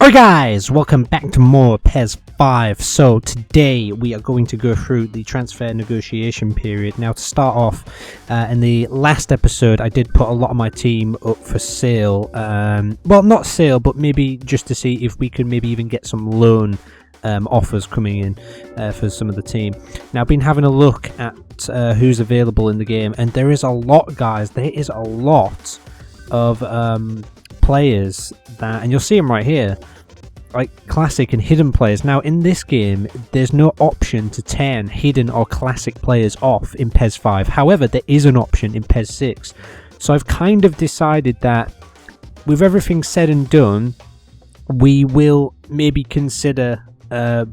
Alright guys, welcome back to more PES 5. So today we are going to go through the transfer negotiation period. Now to start off, in the last episode I did put a lot of my team up for sale. Well, not sale, but maybe just to see if we could maybe even get some loan offers coming in for some of the team. Now I've been having a look at who's available in the game, and there is a lot, guys. There is a lot of players that, and you'll see them right here, like classic and hidden players. Now in this game there's no option to turn hidden or classic players off in PES 5. However, there is an option in PES 6. So I've kind of decided that with everything said and done, we will maybe consider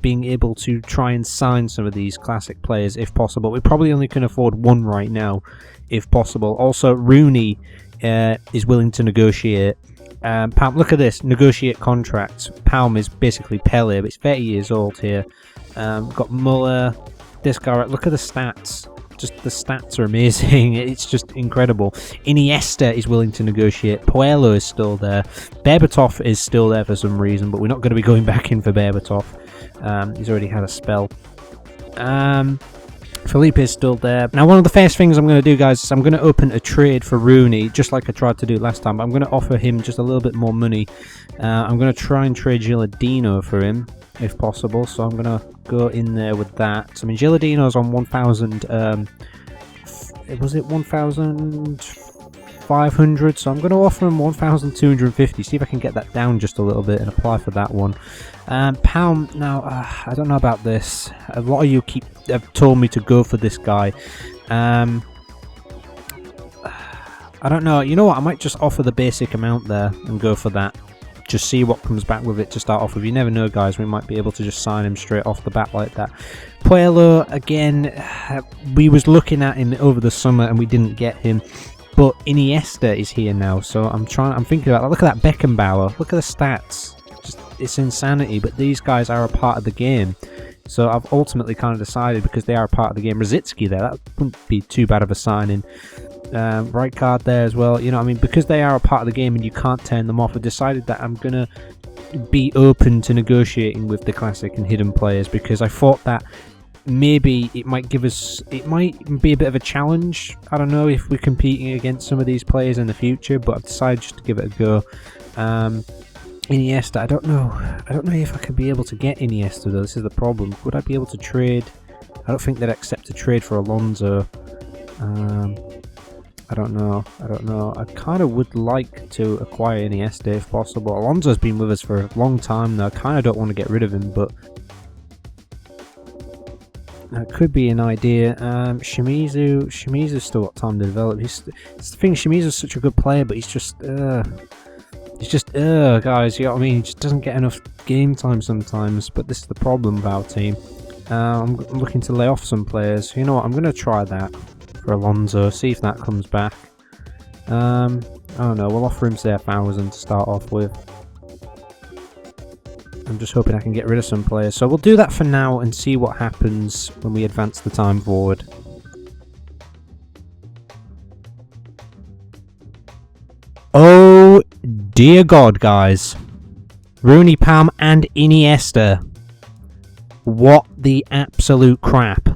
being able to try and sign some of these classic players if possible. We probably only can afford one right now if possible. Also, Rooney is willing to negotiate. Palm, look at this, negotiate contracts. Palm is basically Pele, but he's 30 years old here. Got Muller, this guy, look at the stats. Just the stats are amazing. It's just incredible. Iniesta is willing to negotiate. Puello is still there. Berbatov is still there for some reason, but we're not going to be going back in for Berbatov. He's already had a spell. Felipe is still there. Now, one of the first things I'm going to do, guys, is I'm going to open a trade for Rooney, just like I tried to do last time. But I'm going to offer him just a little bit more money. I'm going to try and trade Gilardino for him, if possible. So I'm going to go in there with that. I mean, Gilardino's on 1,000. Was it 1,500? So I'm going to offer him 1,250. See if I can get that down just a little bit and apply for that one. Palm, now I don't know about this. A lot of you have told me to go for this guy. I don't know. You know what? I might just offer the basic amount there and go for that. Just see what comes back with it to start off with. You never know, guys. We might be able to just sign him straight off the bat like that. Puello, again, we was looking at him over the summer and we didn't get him. But Iniesta is here now, so I'm thinking about that. Look at that Beckenbauer. Look at the stats. It's insanity, but these guys are a part of the game. So I've ultimately kind of decided, because they are a part of the game. Rosicky there, that wouldn't be too bad of a signing. Right card there as well. You know what I mean? Because they are a part of the game and you can't turn them off, I've decided that I'm going to be open to negotiating with the classic and hidden players, because I thought that maybe it might give us, it might be a bit of a challenge. I don't know if we're competing against some of these players in the future, but I've decided just to give it a go. Iniesta, I don't know if I could be able to get Iniesta though. This is the problem. Would I be able to trade? I don't think they'd accept a trade for Alonso. I don't know. I kind of would like to acquire Iniesta if possible. Alonso's been with us for a long time now. I kind of don't want to get rid of him, but that could be an idea. Shimizu's still got time to develop. It's the thing, Shimizu's such a good player, but he's just guys, you know what I mean? He just doesn't get enough game time sometimes, but this is the problem with our team. I'm looking to lay off some players. You know what? I'm going to try that for Alonso, see if that comes back. I don't know, we'll offer him, say, 1,000 to start off with. I'm just hoping I can get rid of some players. So we'll do that for now and see what happens when we advance the time forward. Oh dear God, guys. Rooney, Palm and Iniesta. What the absolute crap.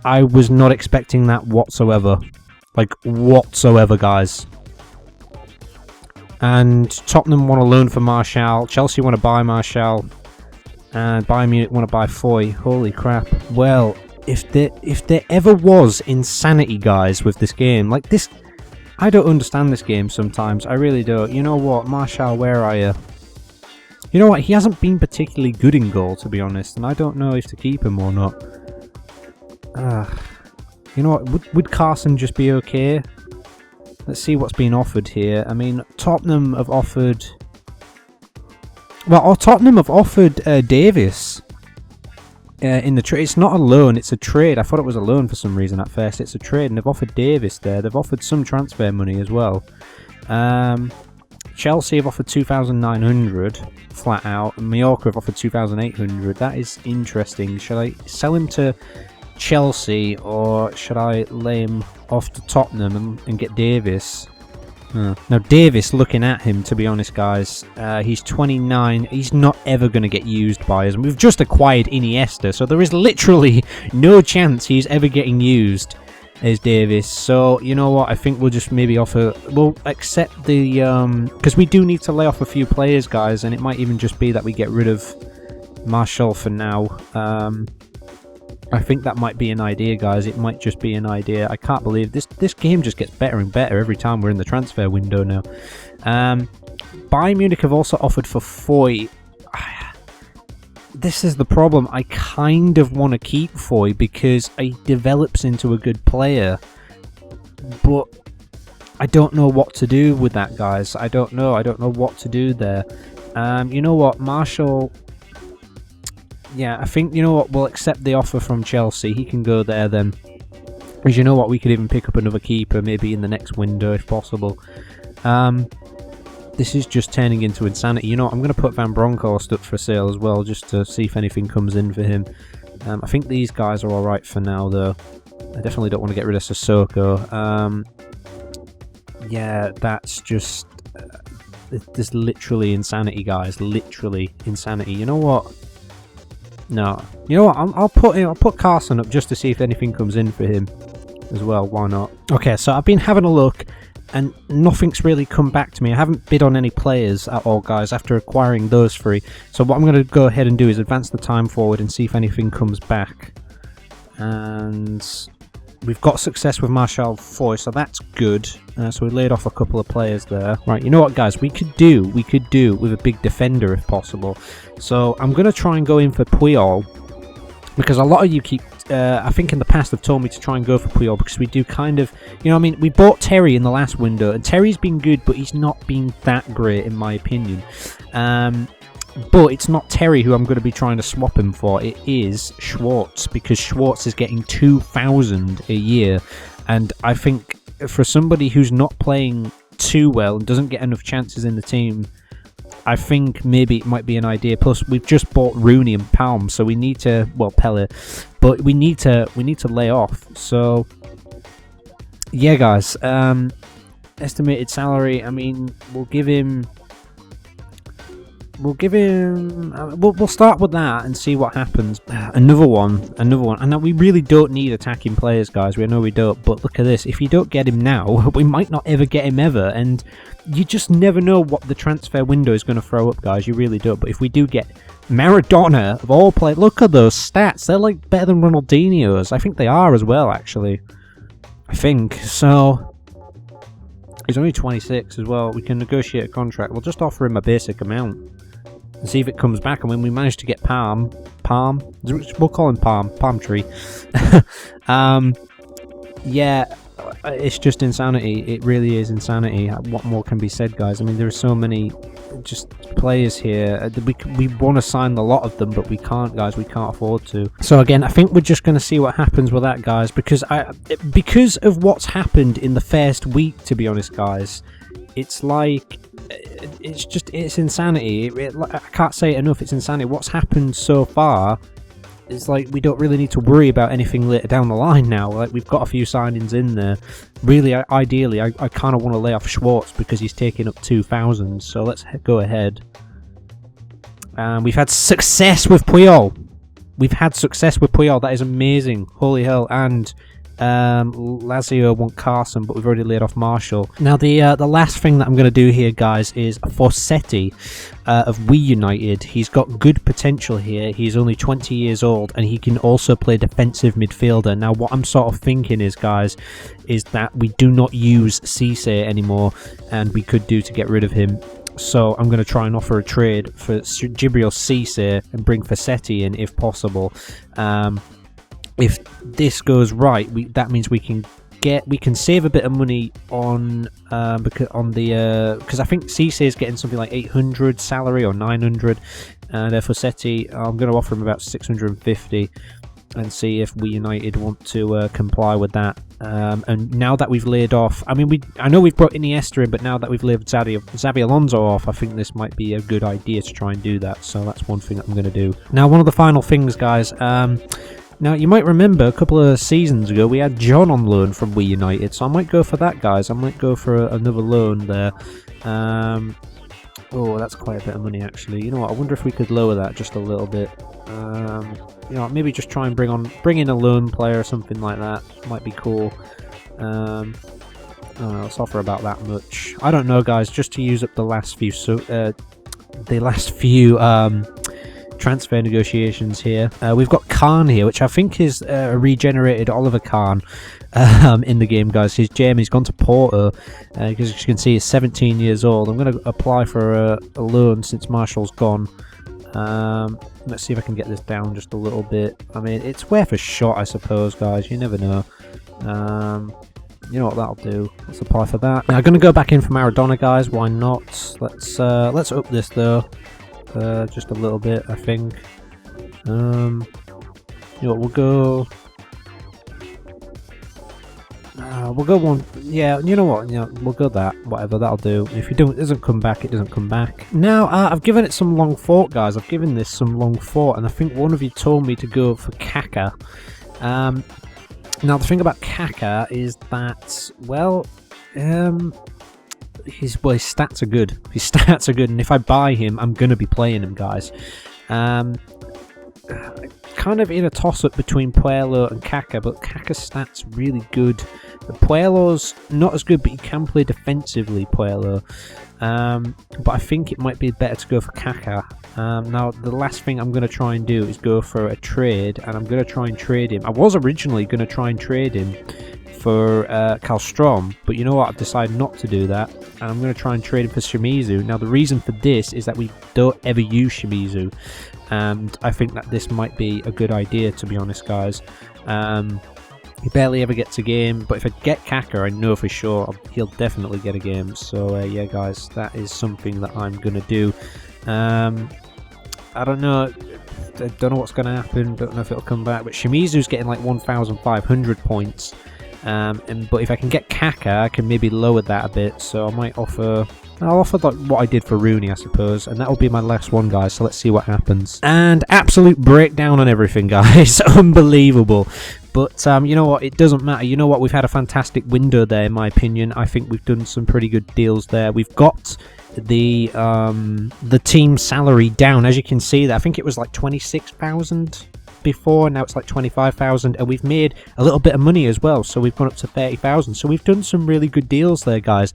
I was not expecting that whatsoever. Like, whatsoever, guys. And Tottenham want a loan for Martial. Chelsea want to buy Martial. And Bayern Munich want to buy Foy. Holy crap. Well, if there ever was insanity, guys, with this game, like this, I don't understand this game sometimes. I really don't. You know what? Martial, where are you? You know what? He hasn't been particularly good in goal, to be honest. And I don't know if to keep him or not. You know what? Would Carson just be okay? Let's see what's been offered here. I mean, Tottenham have offered... Well, Tottenham have offered Davis in the trade. It's not a loan, it's a trade. I thought it was a loan for some reason at first. It's a trade, and they've offered Davis there. They've offered some transfer money as well. Chelsea have offered 2,900 flat out, and Mallorca have offered 2,800. That is interesting. Shall I sell him to Chelsea, or should I lay him off to Tottenham and get Davis? Now Davis, looking at him, to be honest, guys, he's 29. He's not ever going to get used by us. And we've just acquired Iniesta, so there is literally no chance he's ever getting used as Davis. So you know what? I think we'll just maybe we'll accept the because we do need to lay off a few players, guys, and it might even just be that we get rid of Marshall for now. I think that might be an idea, guys. It might just be an idea. I can't believe this game just gets better and better every time we're in the transfer window now. Bayern Munich have also offered for Foy. This is the problem. I kind of want to keep Foy because he develops into a good player, but I don't know what to do with that, guys. I don't know what to do there. You know what, Marshall? Yeah, I think, you know what, we'll accept the offer from Chelsea. He can go there then. Because you know what, we could even pick up another keeper maybe in the next window if possible. This is just turning into insanity. You know what, I'm going to put Van Bronckhorst up for sale as well, just to see if anything comes in for him. I think these guys are alright for now, though. I definitely don't want to get rid of Sissoko. Yeah, that's just... this literally insanity, guys. Literally insanity. You know what? No. You know what? I'll put Carson up just to see if anything comes in for him as well. Why not? Okay, so I've been having a look and nothing's really come back to me. I haven't bid on any players at all, guys, after acquiring those three. So what I'm going to go ahead and do is advance the time forward and see if anything comes back. And we've got success with Marshall Foy, so that's good. So we laid off a couple of players there. Right, you know what, guys? We could do with a big defender if possible. So I'm going to try and go in for Puyol, because a lot of you keep, I think in the past have told me to try and go for Puyol, because we do kind of, you know what I mean? We bought Terry in the last window, and Terry's been good, but he's not been that great in my opinion. But it's not Terry who I'm going to be trying to swap him for. It is Schwartz, because Schwartz is getting 2,000 a year. And I think for somebody who's not playing too well and doesn't get enough chances in the team, I think maybe it might be an idea. Plus, we've just bought Rooney and Palm, so we need to, well, Pelle, but we need to lay off. So, yeah, guys. Estimated salary. I mean, we'll start with that and see what happens. Another one. And we really don't need attacking players, guys. We know we don't. But look at this. If you don't get him now, we might not ever get him ever. And you just never know what the transfer window is going to throw up, guys. You really don't. But if we do get Maradona of all players, look at those stats. They're like better than Ronaldinho's. I think they are as well, actually. I think. So he's only 26 as well. We can negotiate a contract. We'll just offer him a basic amount and see if it comes back. And when we manage to get Palm, we'll call him Palm Tree. Yeah, it's just insanity. It really is insanity. What more can be said, guys? I mean, there are so many just players here. We want to sign a lot of them, but we can't, guys. We can't afford to. So again, I think we're just going to see what happens with that, guys, because of what's happened in the first week, to be honest, guys. It's like, it's insanity. I can't say it enough. It's insanity. What's happened so far is like we don't really need to worry about anything later down the line now. Like, we've got a few signings in there. Really, ideally, I kind of want to lay off Schwartz because he's taking up 2,000. So let's go ahead. We've had success with Puyol. That is amazing. Holy hell. And Lazio want Carson, but we've already laid off Marshall. Now the last thing that I'm going to do here, guys, is Forseti of We United. He's got good potential here. He's only 20 years old, and he can also play defensive midfielder. Now what I'm sort of thinking is, guys, is that we do not use Cisse anymore, and we could do to get rid of him. So I'm going to try and offer a trade for Djibril Cisse and bring Forseti in if possible. If this goes right, that means we can save a bit of money on because I think Cisse is getting something like 800 salary or 900, and Forseti, I'm going to offer him about 650 and see if We United want to comply with that. And now that we've laid off, I mean, I know we've brought Iniesta in, but now that we've laid Xabi Alonso off, I think this might be a good idea to try and do that. So that's one thing that I'm going to do. Now, one of the final things, guys. Now, you might remember a couple of seasons ago we had John on loan from We United, so I might go for that, guys. I might go for another loan there. Oh, that's quite a bit of money, actually. You know what? I wonder if we could lower that just a little bit. You know, maybe just try and bring in a loan player or something like that. Might be cool. Let's offer about that much. I don't know, guys. Just to use up the last few, transfer negotiations here. We've got Khan here, which I think is a regenerated Oliver Kahn in the game, guys. He's gone to Porto, because as you can see, he's 17 years old. I'm going to apply for a loan since Marshall's gone. Let's see if I can get this down just a little bit. I mean, it's worth a shot, I suppose, guys. You never know. You know what that'll do. Let's apply for that. Now, I'm going to go back in for Maradona, guys. Why not? Let's up this though. Just a little bit, I think. You know what, we'll go one. Yeah, you know what? You know, we'll go that. Whatever, that'll do. If it doesn't come back, it doesn't come back. Now, I've given it some long thought, guys. I've given this some long thought, and I think one of you told me to go for Kaka. Now, the thing about Kaka is that, well, his stats are good. His stats are good, and if I buy him, I'm going to be playing him, guys. Kind of in a toss-up between Puello and Kaka, but Kaka's stats really good. Puello's not as good, but he can play defensively, Puello. But I think it might be better to go for Kaka. Now, the last thing I'm going to try and do is go for a trade, and I'm going to try and trade him. I was originally going to try and trade him for Karlstrom, but you know what, I've decided not to do that, and I'm going to try and trade him for Shimizu. Now, the reason for this is that we don't ever use Shimizu, and I think that this might be a good idea, to be honest, guys. He barely ever gets a game, but if I get Kaka, I know for sure he'll definitely get a game. So yeah, guys, that is something that I'm going to do. I don't know. I don't know what's going to happen. Don't know if it'll come back. But Shimizu's getting like 1,500 points. But if I can get Kaka, I can maybe lower that a bit. So I might offer. I'll offer like what I did for Rooney, I suppose, and that will be my last one, guys. So let's see what happens. And absolute breakdown on everything, guys. Unbelievable. But you know what? It doesn't matter. You know what? We've had a fantastic window there, in my opinion. I think we've done some pretty good deals there. We've got the team salary down, as you can see. That I think it was like 26,000 before. Now it's like 25,000, and we've made a little bit of money as well. So we've gone up to 30,000. So we've done some really good deals there, guys.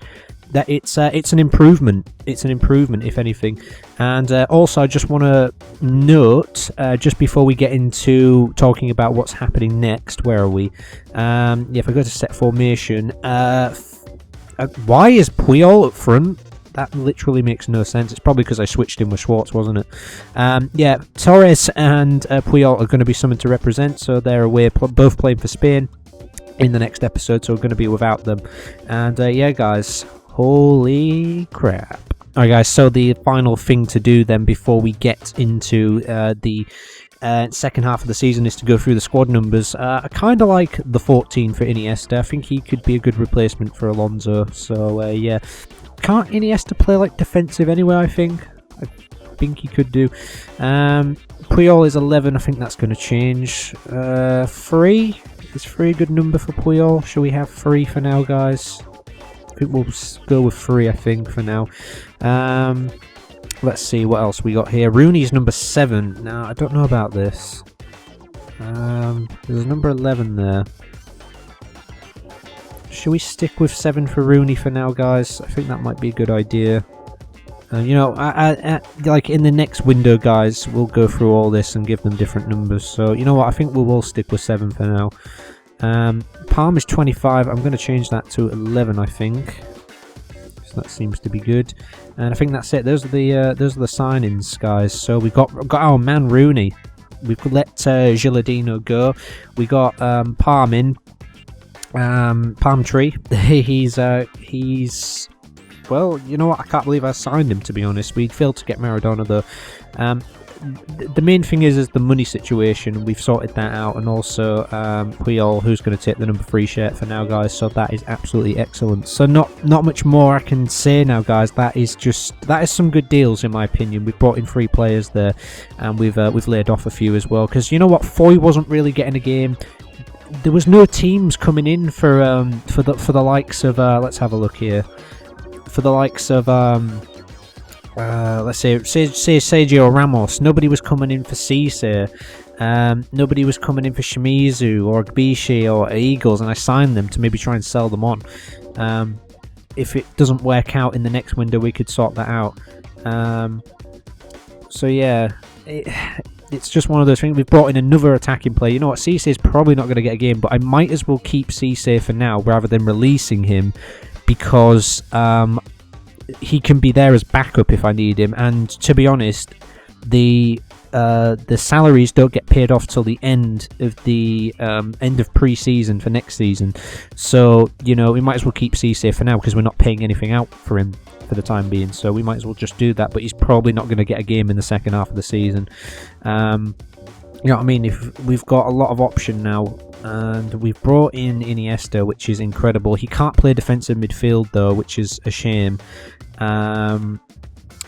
That it's an improvement. It's an improvement, if anything. And also, I just want to note, just before we get into talking about what's happening next, where are we? Yeah, if I go to set formation, why is Puyol up front? That literally makes no sense. It's probably because I switched him with Schwartz, wasn't it? Yeah, Torres and Puyol are going to be someone to represent, so they're away, both playing for Spain in the next episode, so we're going to be without them. And yeah, guys. Holy crap. Alright, guys, so the final thing to do then before we get into the second half of the season is to go through the squad numbers. I kind of like the 14 for Iniesta. I think he could be a good replacement for Alonso. So, yeah. Can't Iniesta play like defensive anyway, I think? I think he could do. Puyol is 11. I think that's going to change. 3? Is 3 a good number for Puyol? Shall we have 3 for now, guys? I think we'll go with 3, I think, for now. Let's see what else we got here. Rooney's number 7. Now, I don't know about this. There's a number 11 there. Should we stick with 7 for Rooney for now, guys? I think that might be a good idea. You know, like in the next window, guys, we'll go through all this and give them different numbers. So, you know what? I think we will stick with 7 for now. Palm is 25. I'm going to change that to 11, I think. So that seems to be good. And I think that's it. Those are the signings, guys. So we've got our man Rooney. We've let Gilardino go. We got Palm in. Palm Tree. He's well, you know what? I can't believe I signed him, to be honest. We failed to get Maradona though. the main thing is the money situation. We've sorted that out, and also Puyol, who's going to take the number 3 shirt for now, guys. So that is absolutely excellent. So not much more I can say now, guys. That is some good deals in my opinion. We've brought in 3 players there, and we've laid off a few as well. Because you know what, Foy wasn't really getting a game. There was no teams coming in for the likes of let's have a look here. For the likes of let's say Sergio Ramos. Nobody was coming in for Cisse. Nobody was coming in for Shimizu or Gbishi or Eagles, and I signed them to maybe try and sell them on. If it doesn't work out in the next window, we could sort that out. So yeah, it's just one of those things. We've brought in another attacking player. You know what, Cisse is probably not going to get a game, but I might as well keep Cisse for now rather than releasing him, because he can be there as backup if I need him. And to be honest, the salaries don't get paid off till the end of pre-season for next season. So you know, we might as well keep Cisse for now because we're not paying anything out for him for the time being. So we might as well just do that. But he's probably not going to get a game in the second half of the season. You know what I mean? If we've got a lot of option now, and we've brought in Iniesta, which is incredible. He can't play defensive midfield though, which is a shame. And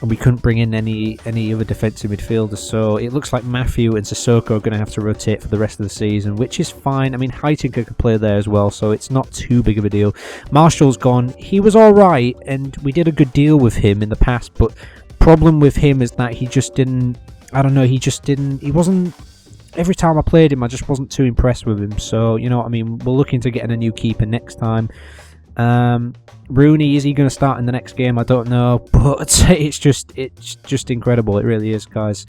we couldn't bring in any other defensive midfielders, so it looks like Matthew and Sissoko are going to have to rotate for the rest of the season, which is fine. I mean, Heitinga could play there as well, so it's not too big of a deal. Marshall's gone. He was alright, and we did a good deal with him in the past, but problem with him is that he just didn't, I don't know, he wasn't, every time I played him, I just wasn't too impressed with him. So, you know what I mean, we're looking to getting a new keeper next time. Rooney, is he going to start in the next game? I don't know, but it's just incredible. It really is, guys.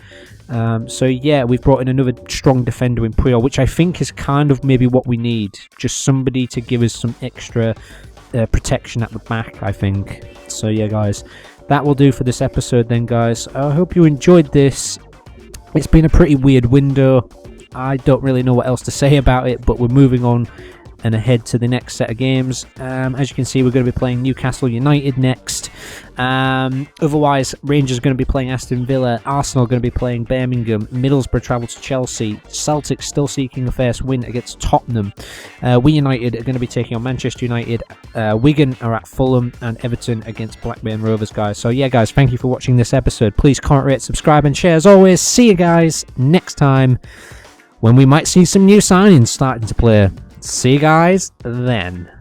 So yeah, we've brought in another strong defender in Puyol, which I think is kind of maybe what we need. Just somebody to give us some extra protection at the back, I think. So yeah, guys, that will do for this episode then, guys. I hope you enjoyed this. It's been a pretty weird window. I don't really know what else to say about it, but we're moving on and ahead to the next set of games. As you can see, we're going to be playing Newcastle United next. Otherwise, Rangers are going to be playing Aston Villa. Arsenal are going to be playing Birmingham. Middlesbrough travel to Chelsea. Celtic still seeking a first win against Tottenham. We United are going to be taking on Manchester United. Wigan are at Fulham, and Everton against Blackburn Rovers, guys. So yeah, guys, thank you for watching this episode. Please comment, rate, subscribe, and share as always. See you guys next time, when we might see some new signings starting to play. See you guys then.